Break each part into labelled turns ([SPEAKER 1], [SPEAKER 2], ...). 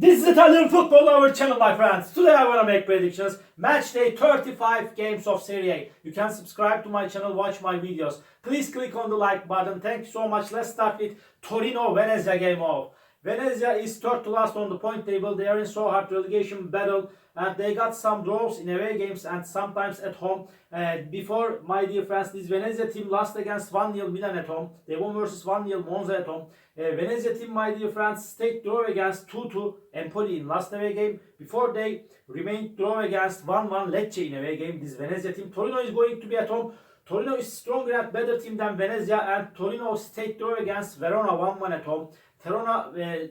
[SPEAKER 1] This is Italian football, our channel, my friends. Today I want to make predictions. Match day 35 games of Serie. You can subscribe to my channel, watch my videos. Please click on the like button. Thank you so much. Let's start with Torino-Venezia game of. Venezia is third to last on the point table. They are in so hard relegation battle and they got some draws in away games and sometimes at home. Before, my dear friends, this Venezia team lost against 1-0 Milan at home. They won versus 1-0 Monza at home. Venezia team, my dear friends, stayed draw against 2-2 Empoli in last away game. Before they remained draw against 1-1 Lecce in away game. This Venezia team, Torino is going to be at home. Torino is stronger and better team than Venezia, and Torino stayed draw against Verona 1-1 at home.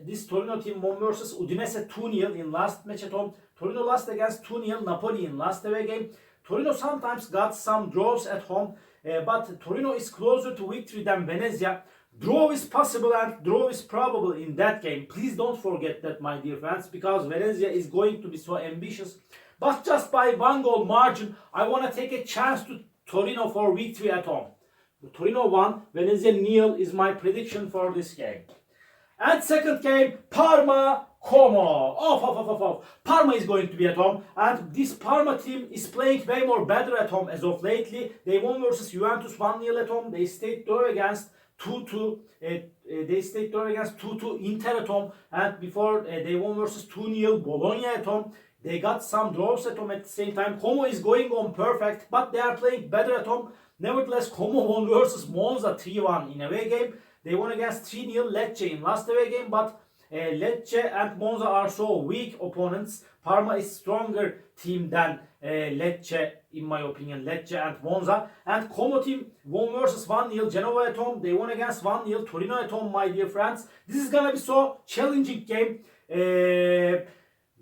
[SPEAKER 1] This Torino team won versus Udinese 2-0 in last match at home. Torino lost against 2-0 Napoli in last away game. Torino sometimes got some draws at home, but Torino is closer to victory than Venezia. Draw is possible and draw is probable in that game. Please don't forget that, my dear friends, because Venezia is going to be so ambitious. But just by 1 goal margin, I want to take a chance to Torino for victory at home. Torino 1, Venezia 0 is my prediction for this game. And second game, Parma-Como. Parma is going to be at home, and this Parma team is playing way more better at home as of lately. They won versus Juventus 1-0 at home. They stayed draw against 2-2. They stayed draw against 2-2 Inter at home, and before they won versus 2-0 Bologna at home. They got some draws at home at the same time. Como is going on perfect, but they are playing better at home. Nevertheless, Como won versus Monza 3-1 in away game. They won against 3-0 Lecce in last away game, but Lecce and Monza are so weak opponents. Parma is stronger team than Lecce, in my opinion, Lecce and Monza. And Como team won versus 1-0 Genoa at home. They won against 1-0 Torino at home, my dear friends. This is gonna be so challenging game.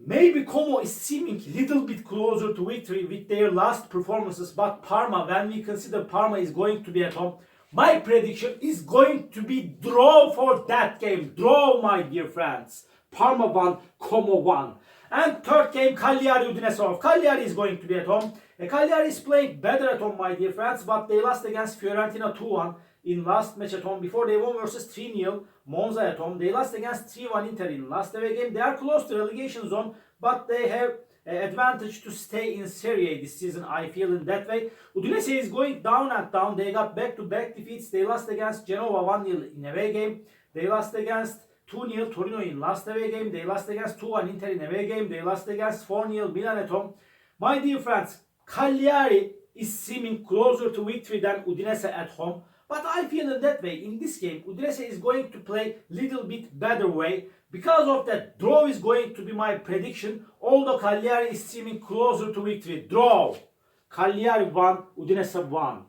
[SPEAKER 1] Maybe Como is seeming a little bit closer to victory with their last performances, but Parma, when we consider Parma is going to be at home, my prediction is going to be draw for that game. Draw, my dear friends. Parma 1, Como 1. And third game, Cagliari-Udinese. Cagliari is going to be at home. Cagliari is playing better at home, my dear friends, but they lost against Fiorentina 2-1 in last match at home. Before, they won versus 3-0 Monza at home. They lost against 3-1 Inter in last away game. They are close to relegation zone, but they have advantage to stay in Serie this season. I feel in that way. Udinese is going down and down. They got back-to-back defeats. They lost against Genoa 1-0 in away game. They lost against 2-0 Torino in last away game. They lost against 2-1 Inter in away game. They lost against 4-0 Milan at home. My dear friends, Cagliari is seeming closer to victory than Udinese at home. But I feel in that way, in this game, Udinese is going to play little bit better way. Because of that, draw is going to be my prediction. Although Cagliari is seeming closer to victory. Draw. Cagliari 1, Udinese 1.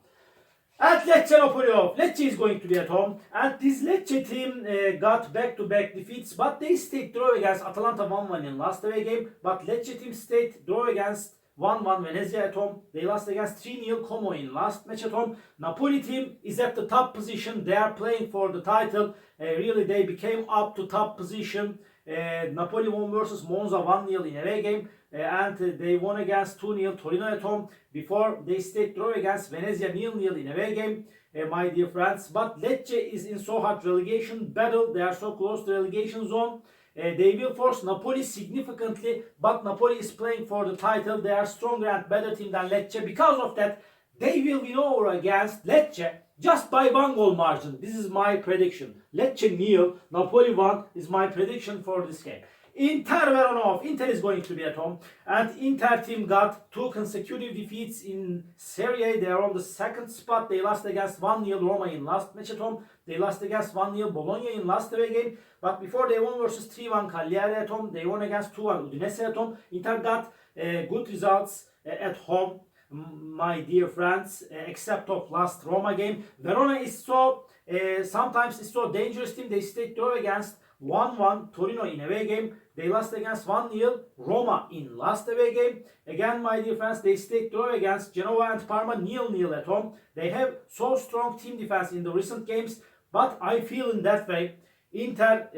[SPEAKER 1] At Lecce-Napoli, Lecce is going to be at home. And this Lecce team got back-to-back defeats. But they stayed draw against Atalanta 1-1 in last away game. But Lecce team stayed draw against 1-1 Venezia at home. They lost against 3-0 Como in last match at home. Napoli team is at the top position. They are playing for the title. Really, they became up to top position. Napoli won versus Monza 1-0 in away game. And they won against 2-0 Torino at home. Before, they stayed draw against Venezia 0-0 in away game, my dear friends. But Lecce is in so hard relegation battle. They are so close to relegation zone. They will force Napoli significantly, but Napoli is playing for the title. They are stronger and better team than Lecce. Because of that, they will win over against Lecce just by 1 goal margin. This is my prediction. Lecce 0, Napoli 1 is my prediction for this game. Inter-Verona. Inter is going to be at home, and Inter team got 2 consecutive defeats in Serie. They are on the second spot. They lost against 1-0 Roma in last match at home. They lost against 1-0 Bologna in last away game. But before, they won versus 3-1 Cagliari at home. They won against 2-1 Udinese at home. Inter got good results at home, my dear friends, except of last Roma game. Verona is so sometimes it's so dangerous team. They stayed draw against 1-1 Torino in away game. They lost against 1-0 Roma in last away game. Again, my dear friends, they stayed draw against Genoa and Parma 0-0 at home. They have so strong team defense in the recent games, but I feel in that way Inter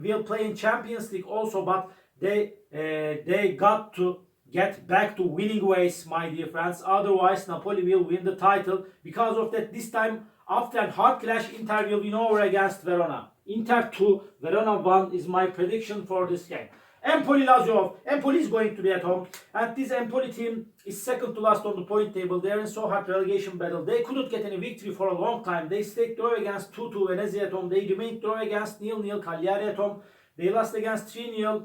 [SPEAKER 1] will play in Champions League also, but they got to get back to winning ways, my dear friends. Otherwise, Napoli will win the title. Because of that, this time, after a hard clash, Inter will win over against Verona. Inter 2, Verona 1 is my prediction for this game. Empoli Lazio. Empoli is going to be at home. And this Empoli team is second to last on the point table. They are in so hard relegation battle. They couldn't get any victory for a long time. They stayed draw against 2-2 Venezia at home. They remained draw against 0-0 Cagliari at home. They lost against 3-0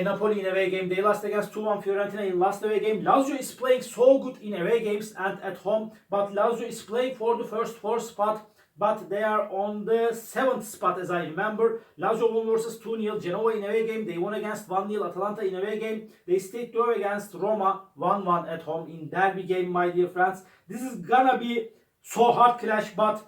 [SPEAKER 1] Napoli in away game. They lost against 2-1 Fiorentina in last away game. Lazio is playing so good in away games and at home. But Lazio is playing for the first four spot. But they are on the 7th spot as I remember. Lazio won versus 2-0. Genoa in away game. They won against 1-0. Atalanta in away game. They stayed draw against Roma 1-1 at home in derby game, my dear friends. This is gonna be so hard clash, but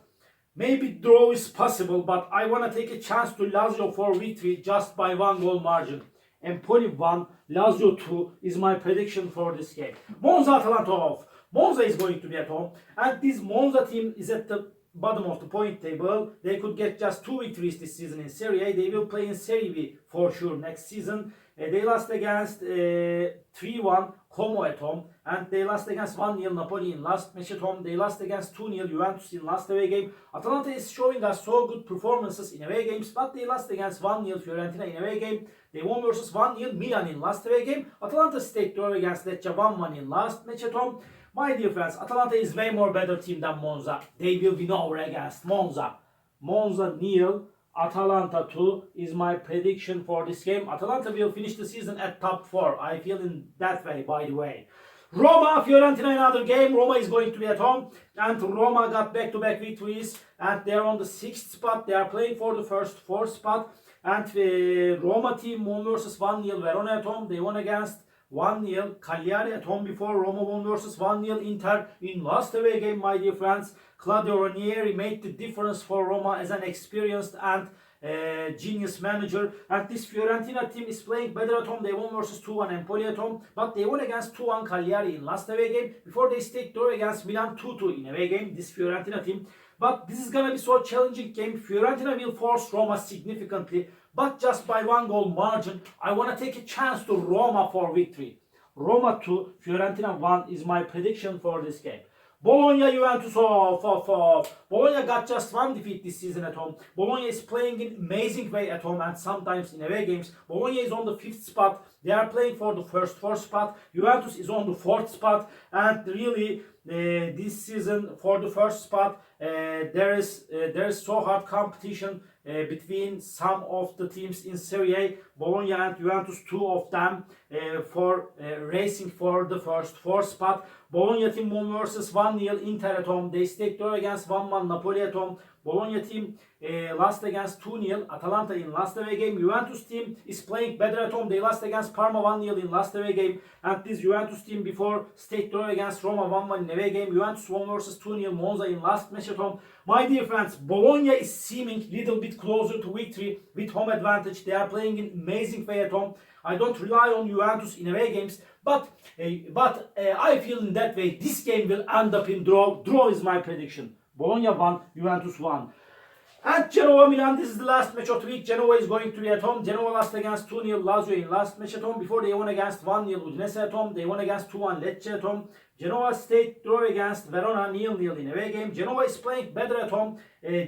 [SPEAKER 1] maybe draw is possible. But I wanna take a chance to Lazio for victory just by 1 goal margin. Empoli 1, Lazio 2 is my prediction for this game. Monza Atalanta off. Monza is going to be at home. And this Monza team is at the bottom of the point table. They could get just 2 victories this season in Serie. They will play in Serie B for sure next season. They lost against 3-1 Como at home. And they lost against 1-0 Napoli in last match at home. They lost against 2-0 Juventus in last away game. Atalanta is showing us so good performances in away games. But they lost against 1-0 Fiorentina in away game. They won versus 1-0 Milan in last away game. Atalanta stayed draw against Lecce 1-1 in last match at home. My dear friends, Atalanta is way more better team than Monza. They will win over against Monza. Monza 0, Atalanta 2 is my prediction for this game. Atalanta will finish the season at top 4. I feel in that way, by the way. Roma, Fiorentina, another game. Roma is going to be at home. And Roma got back-to-back victories. And they are on the 6th spot. They are playing for the first 4th spot. And Roma team won versus 1-0 Verona at home. They won against 1-0 Cagliari at home before. Roma won versus 1-0 Inter in last away game, my dear friends. Claudio Ranieri made the difference for Roma as an experienced and genius manager. And this Fiorentina team is playing better at home. They won versus 2-1 Empoli at home. But they won against 2-1 Cagliari in last away game before they stayed draw against Milan 2-2 in away game. This Fiorentina team. But this is gonna be so challenging game. Fiorentina will force Roma significantly. But just by 1 goal margin, I want to take a chance to Roma for victory. Roma 2, Fiorentina 1 is my prediction for this game. Bologna, Juventus off. Bologna got just 1 defeat this season at home. Bologna is playing in amazing way at home and sometimes in away games. Bologna is on the 5th spot. They are playing for the first 4 spot. Juventus is on the 4th spot. And really, this season for the first spot, there is so hard competition between some of the teams in Serie. Bologna and Juventus, 2 of them for racing for the first 4 spot. Bologna team won versus 1-0 Inter at home. They stayed draw against 1-1 Napoli at home. Bologna team lost against 2-0 Atalanta in last away game. Juventus team is playing better at home. They lost against Parma 1-0 in last away game. And this Juventus team before stayed draw against Roma 1-1 in away game. Juventus won versus 2-0 Monza in last match at home. My dear friends, Bologna is seeming a little bit closer to victory with home advantage. They are playing in amazing way at home. I don't rely on Juventus in away games, but I feel in that way this game will end up in draw. Draw is my prediction. Bologna 1, Juventus 1. And Genoa Milan, this is the last match of the week. Genoa is going to be at home. Genoa lost against 2-0 Lazio in last match at home. Before they won against 1-0 Udinese at home. They won against 2-1 Lecce at home. Genoa stayed draw against Verona 0-0 in away game. Genoa is playing better at home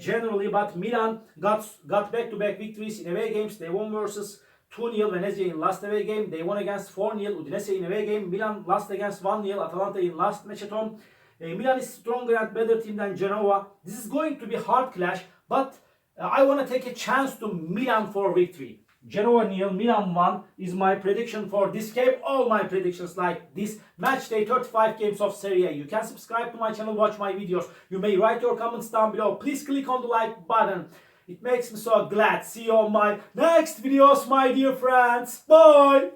[SPEAKER 1] generally, but Milan got back-to-back victories in away games. They won versus 2-0 Venezia in last away game. They won against 4-0 Udinese in away game. Milan lost against 1-0 Atalanta in last match at home. Milan is stronger and better team than Genoa. This is going to be hard clash, but I want to take a chance to Milan for victory. Genoa 0, Milan 1 is my prediction for this game. All my predictions like this. Match day 35 games of Serie. You can subscribe to my channel, watch my videos. You may write your comments down below. Please click on the like button. It makes me so glad. See you on my next videos, my dear friends. Bye!